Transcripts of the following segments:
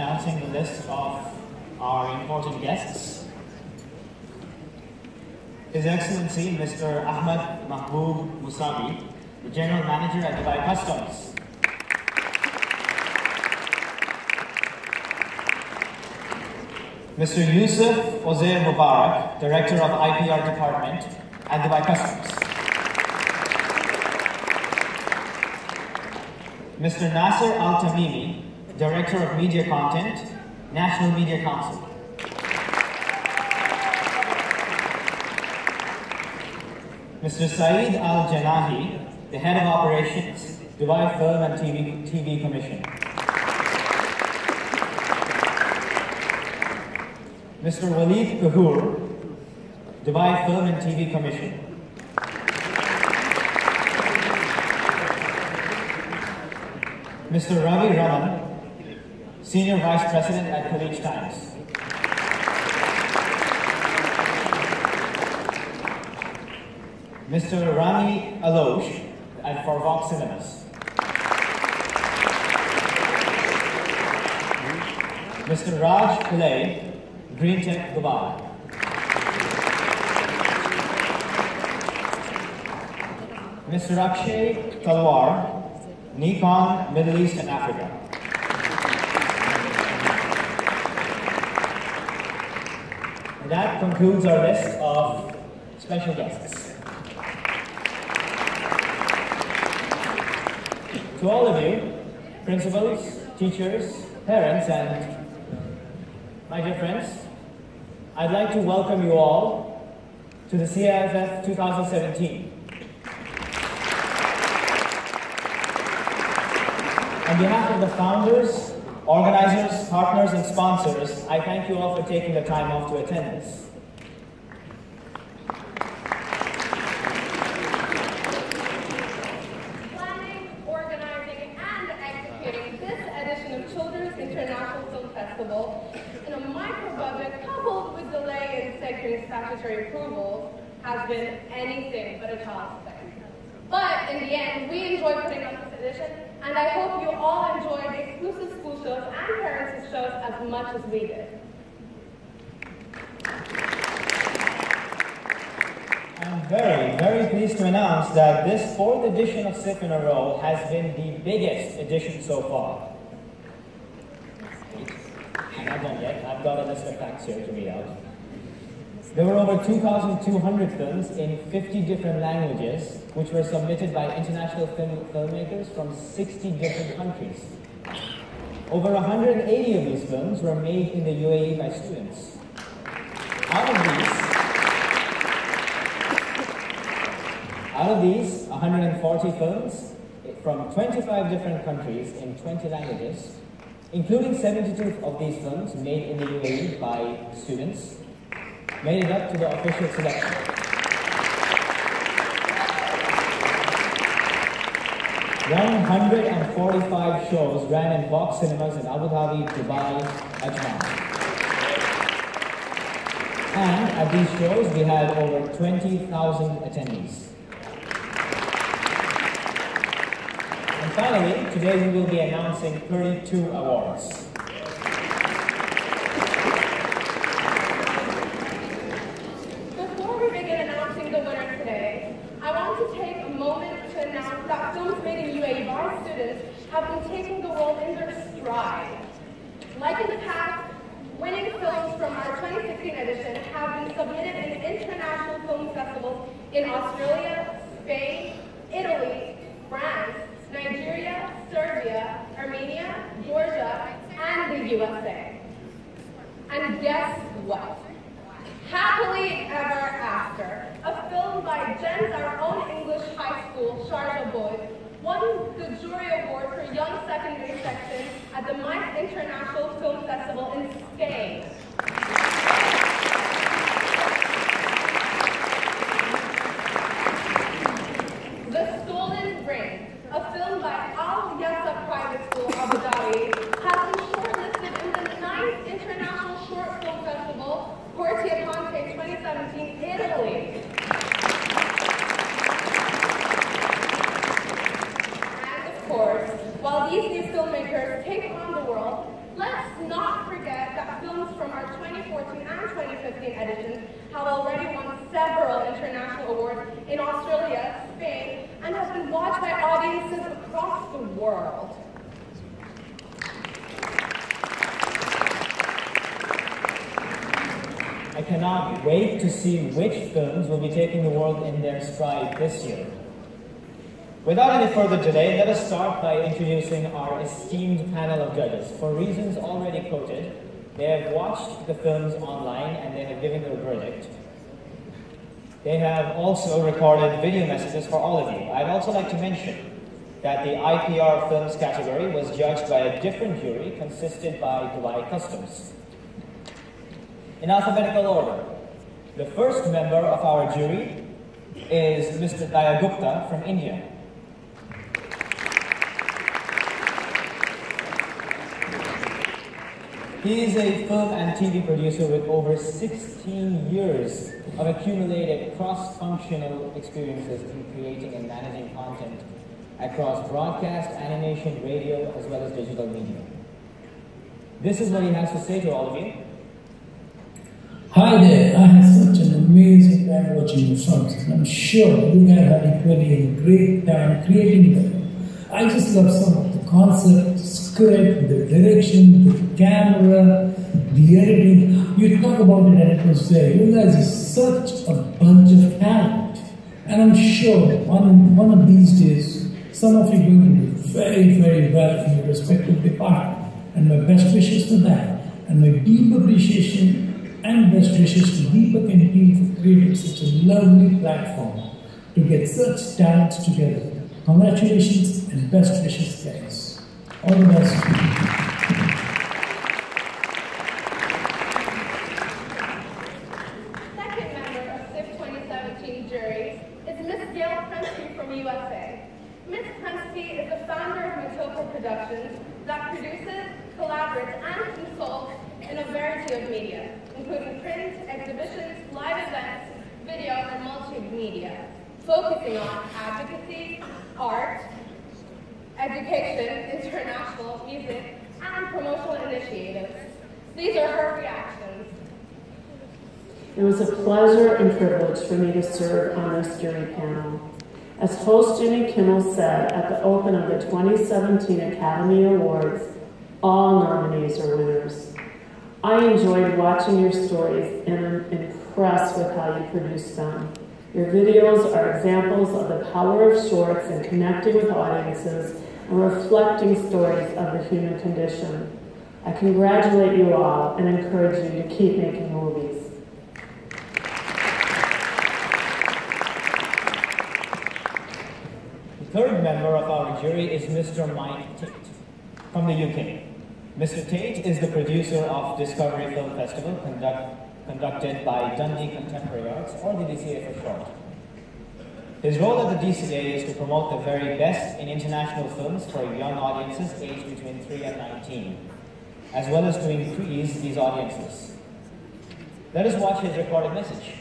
announcing the list of our important guests. His Excellency Mr. Ahmed Mahbub Musabi, the General Manager at Dubai Customs. Mr. Yusuf Ozair Mubarak, Director of IPR Department at Dubai Customs. Mr. Nasser Al-Tamimi, Director of Media Content, National Media Council. Mr. Saeed Al-Janahi, the Head of Operations, Dubai Film and TV Commission. Mr. Walid Kahur, Dubai Film and TV Commission. Mr. Ravi Raman, Senior Vice President at Khaleej Times. Mr. Rami Alosh for Vox Cinemas. Mr. Raj Pillai, Green Tech Dubai. Mr. Akshay Talwar, Nikon, Middle East and Africa. And that concludes our list of special guests. To all of you, principals, teachers, parents, and my dear friends, I'd like to welcome you all to the CIFF 2017. On behalf of the founders, organizers, partners, and sponsors, I thank you all for taking the time off to attend this. Planning, organizing, and executing this edition of Children's International Film Festival in a micro-budget coupled with delay in securing statutory approval has been anything but a child's play. But in the end, we enjoyed putting on this edition, and I hope you all enjoyed the exclusive school shows and parents' shows as much as we did. I'm very, very pleased to announce that this 4th edition of SIF in a row has been the biggest edition so far. I'm not done yet. I've got a list of facts here to read out. There were over 2,200 films in 50 different languages, which were submitted by international filmmakers from 60 different countries. Over 180 of these films were made in the UAE by students. Out of these 140 films from 25 different countries in 20 languages, including 72 of these films made in the UAE by students, made it up to the official selection. 145 shows ran in Vox Cinemas in Abu Dhabi, Dubai, Ajman. And at these shows, we had over 20,000 attendees. And finally, today we will be announcing 32 awards. Before we begin announcing the winner today, I want to take a moment to announce that films made in UAE by students have been taking the world in their stride. Like in the past, winning films from our 2016 edition have been submitted in international film festivals in Australia, Spain, Italy, France, Nigeria, Serbia, Armenia, Georgia, and the USA. And guess what? Happily Ever After, a film by Jen's our own English high school, Sharjah boys, won the jury award for Young Secondary Section at the MICE International Film Festival in Spain. The Stolen Ring, a film by Al Yassa Private School, Abu Dhabi, has been shortlisted in the 9th International Short Film Festival, Portiamonte 2017, Italy. And of course, while these new filmmakers take on the world, let's not from our 2014 and 2015 editions have already won several international awards in Australia, Spain, and have been watched by audiences across the world. I cannot wait to see which films will be taking the world in their stride this year. Without any further delay, let us start by introducing our esteemed panel of judges. For reasons already quoted, they have watched the films online and they have given their verdict. They have also recorded video messages for all of you. I'd also like to mention that the IPR Films category was judged by a different jury consisted by Dubai Customs. In alphabetical order, the first member of our jury is Mr. Daya Gupta from India. He is a film and TV producer with over 16 years of accumulated cross-functional experiences in creating and managing content across broadcast, animation, radio, as well as digital media. This is what he has to say to all of you. Hi there, I had such an amazing time watching your films, and I'm sure you guys had equally a great time creating them. I just love some of the concept, the script, the direction, the camera, the editing. You talk about it and it was there. You guys are such a bunch of talent. And I'm sure one of these days, some of you are going to do very, very well in your respective department. And my best wishes for that. And my deep appreciation and best wishes to Deepak and team for creating such a lovely platform to get such talents together. Congratulations and best wishes, guys. All the best. Second member of SIF 2017 jury is Miss Gail Prensky from USA. Miss Prensky is the founder of Matoka Productions that produces, collaborates, and consults in a variety of media, including print, exhibitions, live events, video, and multimedia, focusing on advocacy, art, education, international music, and promotional initiatives. These are her reactions. It was a pleasure and privilege for me to serve on this jury panel. As host Jimmy Kimmel said at the open of the 2017 Academy Awards, all nominees are winners. I enjoyed watching your stories and I'm impressed with how you produce them. Your videos are examples of the power of shorts and connecting with audiences and reflecting stories of the human condition. I congratulate you all and encourage you to keep making movies. The third member of our jury is Mr. Mike Tate from the UK. Mr. Tate is the producer of Discovery Film Festival conducted by Dundee Contemporary Arts, or the DCA for short. His role at the DCA is to promote the very best in international films for young audiences aged between 3 and 19, as well as to increase these audiences. Let us watch his recorded message.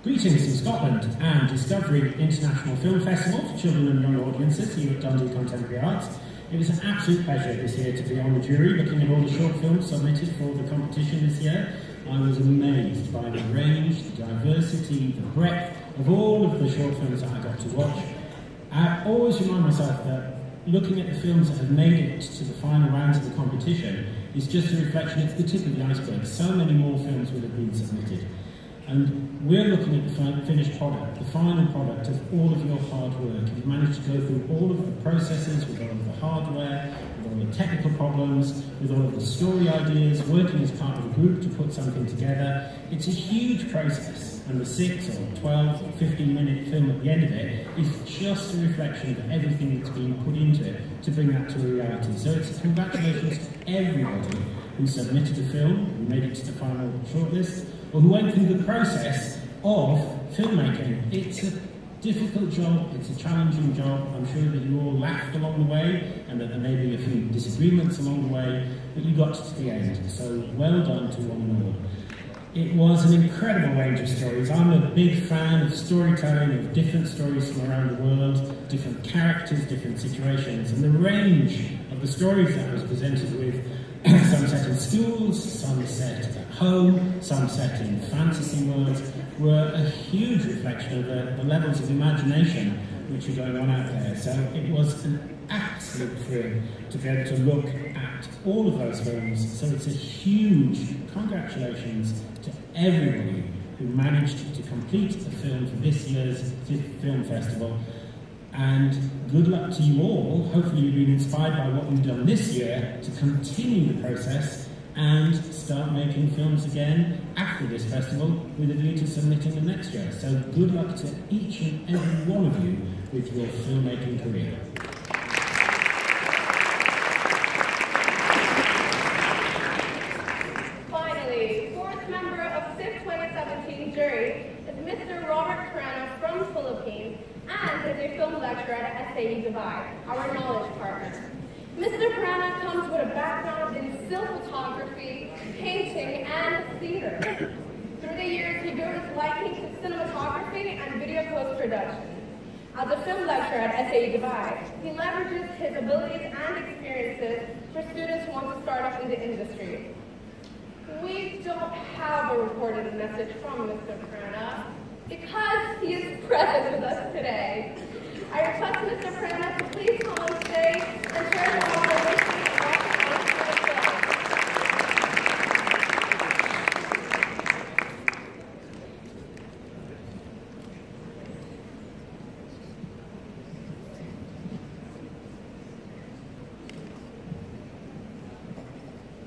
Greetings from Scotland and Discovery International Film Festival for children and young audiences here at Dundee Contemporary Arts. It was an absolute pleasure this year to be on the jury looking at all the short films submitted for the competition this year. I was amazed by the range, the diversity, the breadth of all of the short films that I got to watch. I always remind myself that looking at the films that have made it to the final rounds of the competition is just a reflection, it's the tip of the iceberg. So many more films would have been submitted. And we're looking at the finished product, the final product of all of your hard work. You've managed to go through all of the processes with all of the hardware, with all the technical problems, with all of the story ideas, working as part of a group to put something together. It's a huge process, and the 6 or 12 or 15-minute film at the end of it is just a reflection of everything that's been put into it to bring that to reality. So it's congratulations to everybody who submitted a film, who made it to the final shortlist, or who went through the process of filmmaking. It's a difficult job, it's a challenging job. I'm sure that you all laughed along the way and that there may be a few disagreements along the way, but you got to the end. So well done to one and all. It was an incredible range of stories. I'm a big fan of storytelling, of different stories from around the world, different characters, different situations, and the range of the stories that I was presented with sometimes set in schools, some set at home, some set in fantasy worlds, were a huge reflection of the levels of imagination which were going on out there. So it was an absolute thrill to be able to look at all of those films. So it's a huge congratulations to everybody who managed to complete the film for this year's film festival. And good luck to you all. Hopefully you've been inspired by what we've done this year to continue the process and start making films again after this festival with a view to submitting them next year. So good luck to each and every one of you with your filmmaking career. Finally, fourth member of SIF 2017 jury is Mr. Robert Carano from Philippines and is a film lecturer at SAE Dubai, our knowledge partner. Mr. Carano comes with a background in still photography, painting, and theater. Through the years, he grew his liking to cinematography and video post-production. As a film lecturer at SAE Dubai, he leverages his abilities and experiences for students who want to start off in the industry. We don't have a recorded message from Mr. Carano because he is present with us today. I request Mr. Carano to please come on stage and share the observations about the film.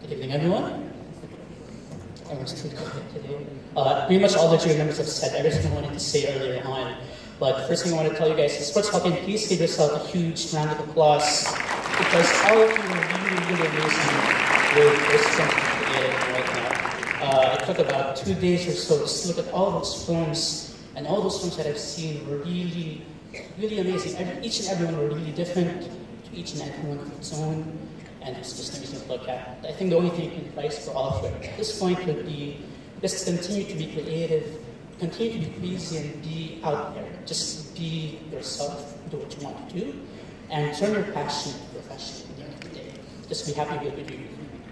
Good evening, everyone. Everyone's too quiet today. Pretty much all the jury members have said everything I wanted to say earlier on. But first thing I want to tell you guys is, first of all, please give yourself a huge round of applause because all of you are really, really amazing with this something creative right now. It took about 2 days or so just to look at all those films, and all those films that I've seen were really, really amazing. Each and every one were really different, to each and every one of its own, and it's just amazing to look at. I think the only thing you can advise for all of you at this point would be just to continue to be creative, continue to be crazy and be out there. Just be yourself, do what you want to do, and turn your passion into profession at the end of the day. Just be happy with what you do.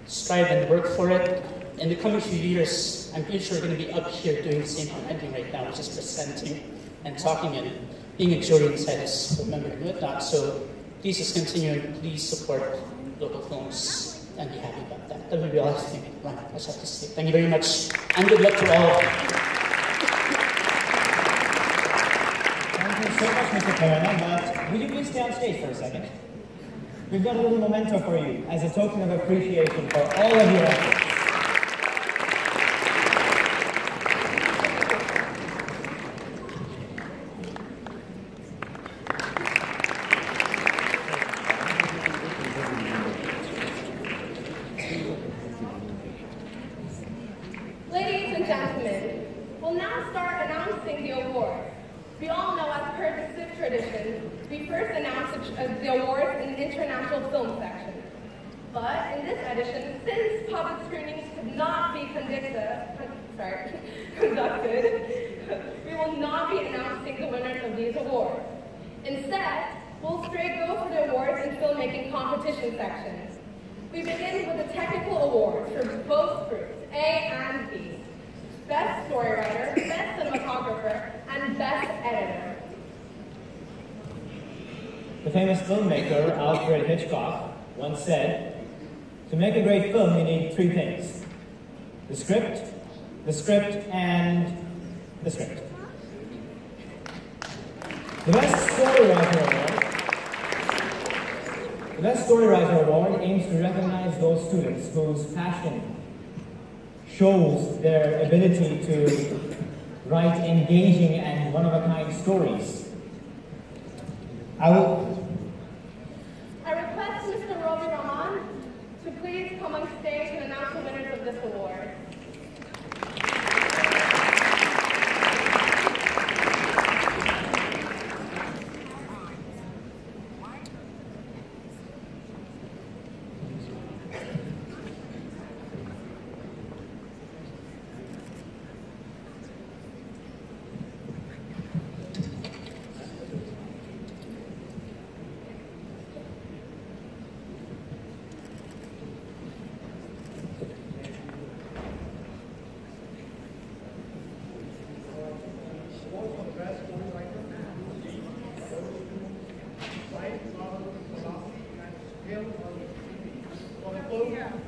Strive and work for it. In the coming few years, I'm pretty sure we're going to be up here doing the same thing I'm doing right now, which is presenting and talking and being a jury inside us, remembering that. So please just continue and please support local films and be happy about that. That would be all I think I just have to say. Thank you very much, and good luck to all. Thank you so much, Mr. Carano, but would you please stay on stage for a second? We've got a little memento for you as a token of appreciation for all of your efforts. Ladies and gentlemen, we'll now start announcing the awards. We all know, as per the SIF tradition, we first announce the awards in the international film section. But in this edition, since public screenings could not be conducted, we will not be announcing the winners of these awards. Instead, we'll straight go for the awards in filmmaking competition sections. We begin with the technical awards for both groups, A and B. Best Storywriter, Best Cinematographer, and Best Editor. The famous filmmaker Alfred Hitchcock once said, "To make a great film, you need 3 things. The script, and the script." The Best Storywriter Award aims to recognize those students whose passion shows their ability to write engaging and one-of-a-kind stories. I request Mr. Robbie Rahman to please come on stage and announce the winners of this award.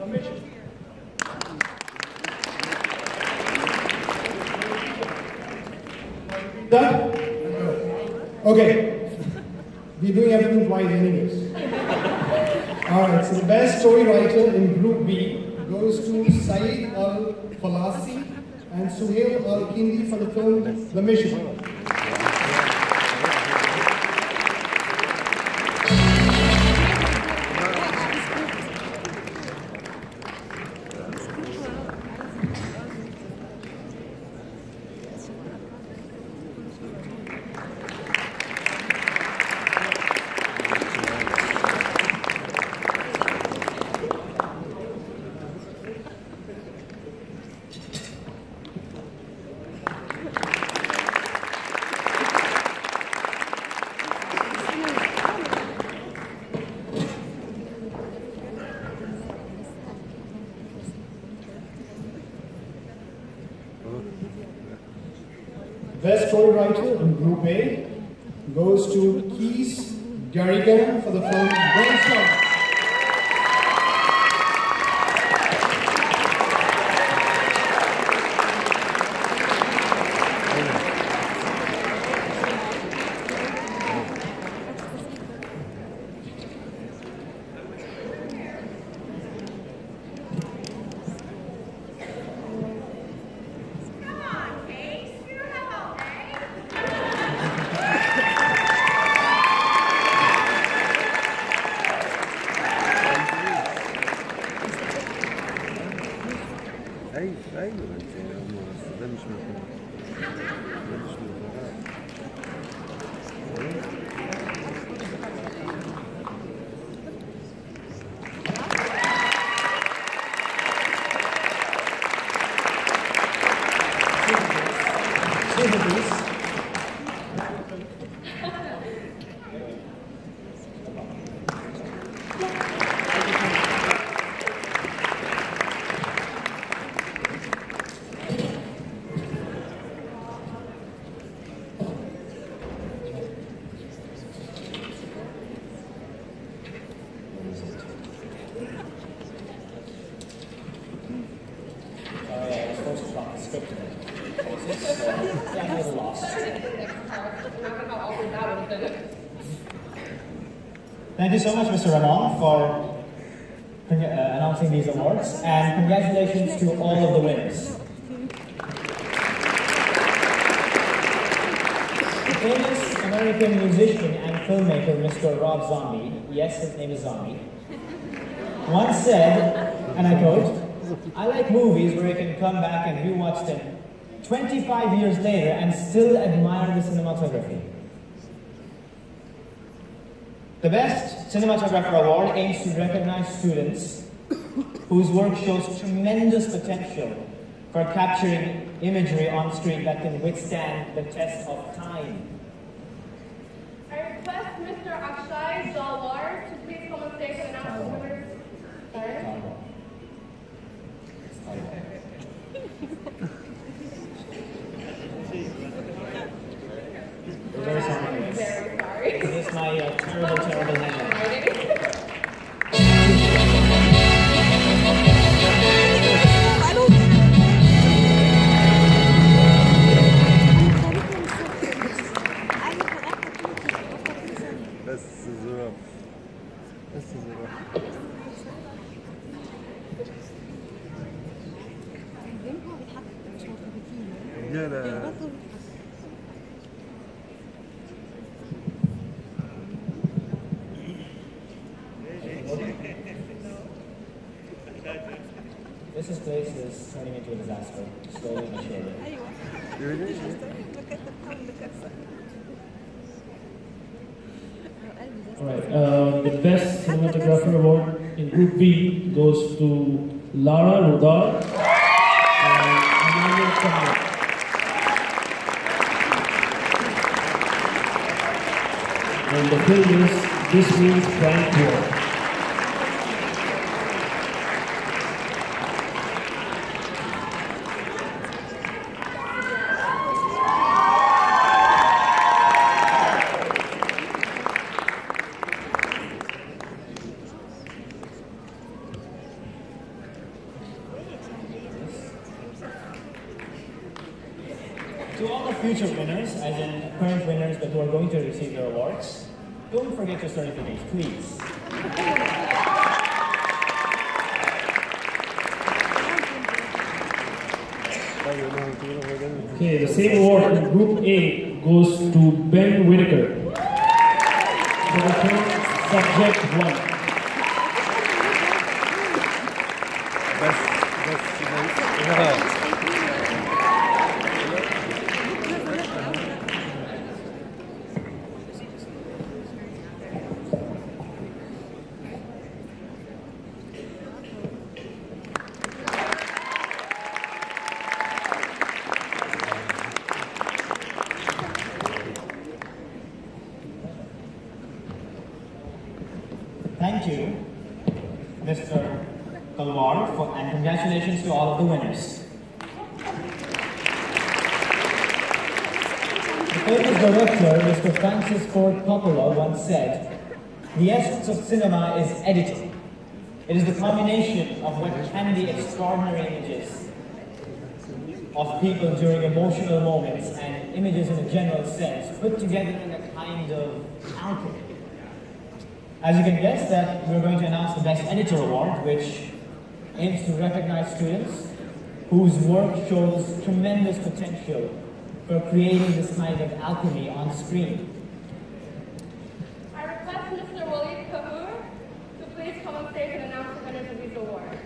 The Mission. Done? Okay. We're doing everything twice anyways. Alright, so the best story writer in Group B goes to Saeed Al-Falasi and Suhail Al-Kindi for the film The Mission. Best story writer in Group A goes to Kees Garrigan for the film Brainstorm. Thank you so much, Mr. Rahman, for announcing these awards, and congratulations to all of the winners. The famous American musician and filmmaker, Mr. Rob Zombie, yes, his name is Zombie, once said, and I quote, "I like movies where you can come back and rewatch them 25 years later and still admire the cinematography." The Best Cinematographer Award aims to recognize students whose work shows tremendous potential for capturing imagery on screen that can withstand the test of time. I request Mr. Akshay Jalwar to please come on stage and announce the winners. Sorry? Very sorry. I'm very sorry. This is my terrible handwriting. This place is turning into a disaster, slowly but surely. Alright, the Best Cinematographer Award in Group B goes to Lara Rudar and Amanda Kamal. And the film is This Means Grand Tour. To all the future winners, as in current winners but who are going to receive their awards, don't forget your certificates, please. Okay, the same award in Group A goes to Ben Whitaker for the film Subject 1. Thank you, Mr. Talwar, and congratulations to all of the winners. The famous director, Mr. Francis Ford Coppola, once said, "The essence of cinema is editing. It is the combination of what can be extraordinary images of people during emotional moments and images in a general sense, put together in a kind of alchemy." As you can guess, that we're going to announce the Best Editor Award, which aims to recognize students whose work shows tremendous potential for creating this kind of alchemy on screen. I request Mr. Waleed Kahoor to please come on stage and announce the winners of these awards.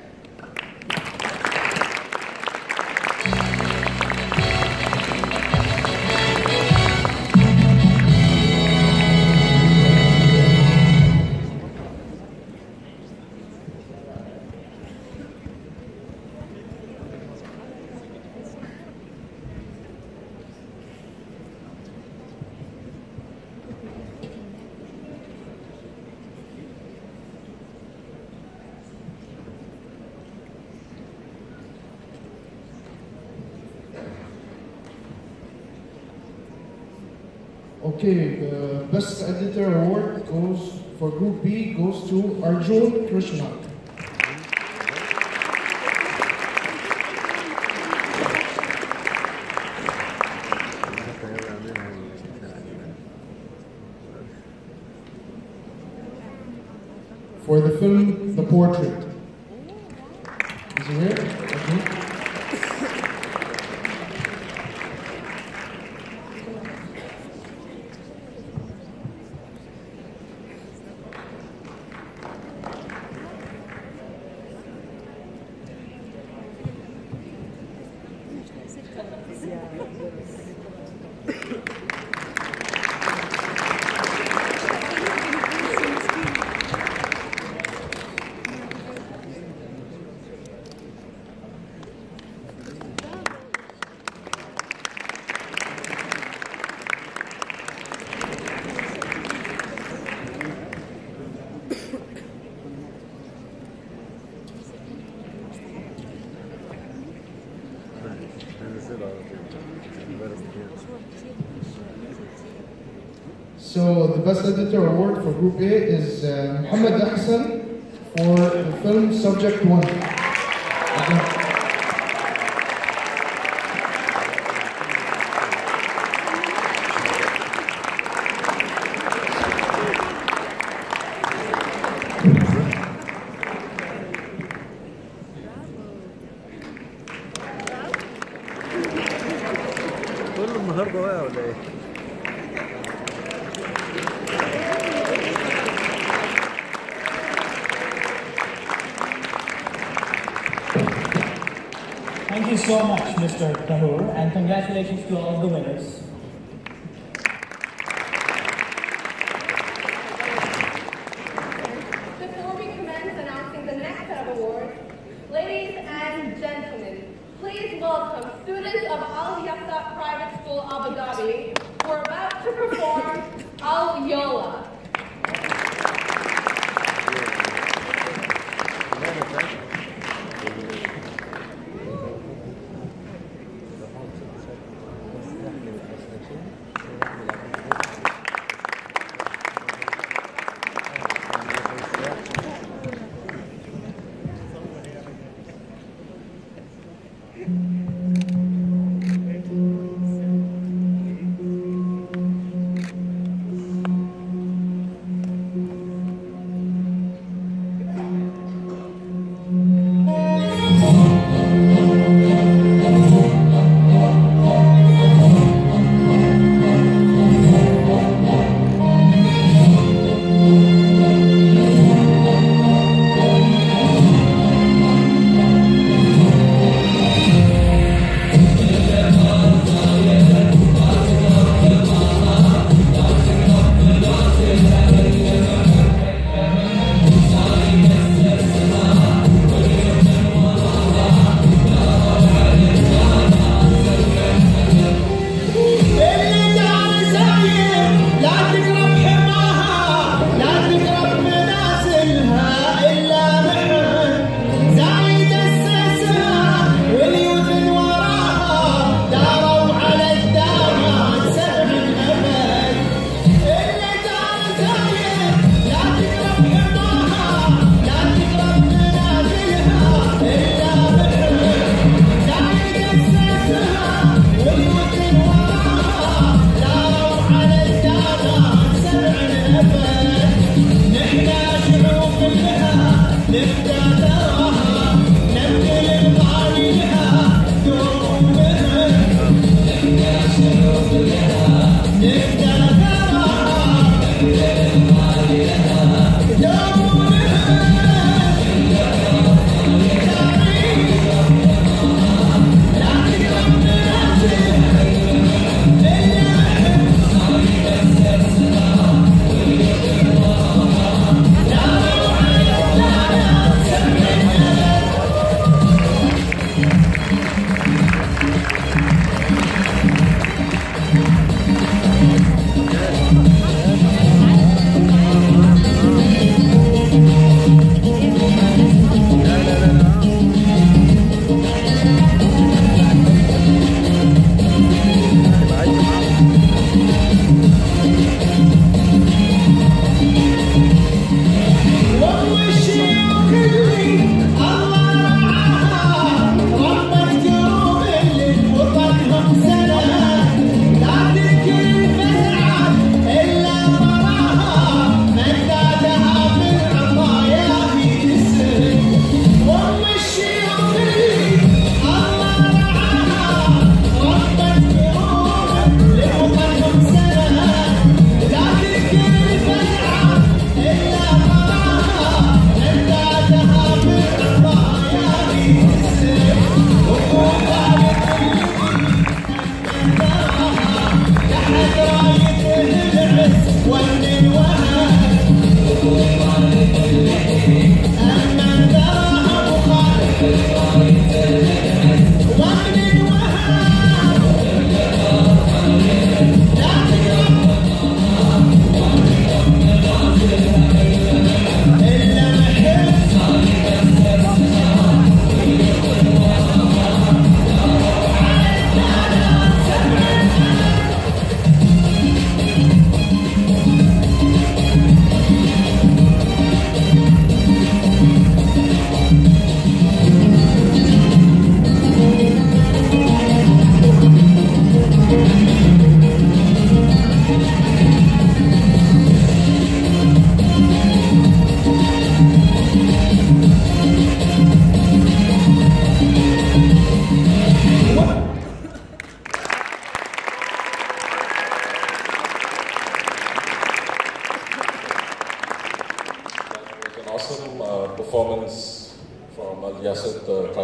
Okay, the Best Editor Award goes for Group B goes to Arjun Krishna. For the film The Portrait. Is he here? Okay. So the Best Editor Award for Group A is Muhammad Ahsan for the film Subject 1. Okay. كله النهارده واقع ولا ايه؟ Thank you so much, Mr. Kahoor, and congratulations to all of the winners. Before we commence announcing the next set of awards, ladies and gentlemen, please welcome students of Al Yaqsa Private School Abu Dhabi who are about to perform Al Yola.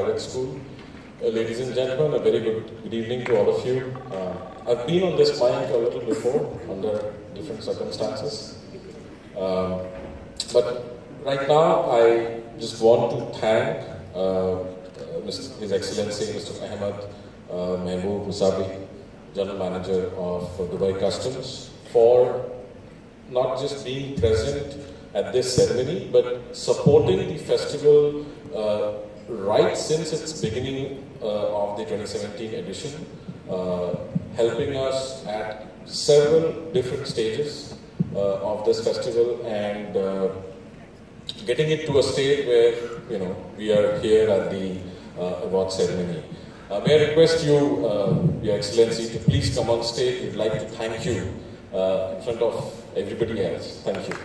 private school. Ladies and gentlemen, a very good evening to all of you. I've been on this mic a little before under different circumstances. But right now, I just want to thank His Excellency Mr. Ahmed Mehboob Musabi, General Manager of Dubai Customs, for not just being present at this ceremony, but supporting the festival right since its beginning of the 2017 edition, helping us at several different stages of this festival and getting it to a state where we are here at the award ceremony. May I request you, Your Excellency, to please come on stage. We'd like to thank you in front of everybody else. Thank you.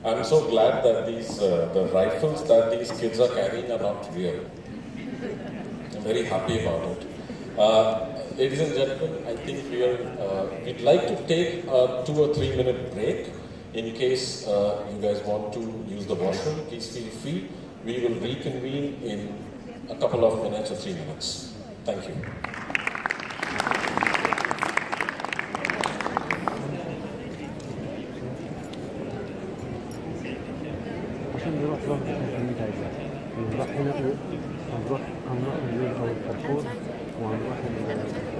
I'm so glad that the rifles that these kids are carrying are not real. I'm very happy about it. Ladies and gentlemen, I think we'd like to take a 2 or 3 minute break. In case you guys want to use the washroom, please feel free. We will reconvene in a couple of minutes or 3 minutes. Thank you. هنروح البيوت ونروح البنت.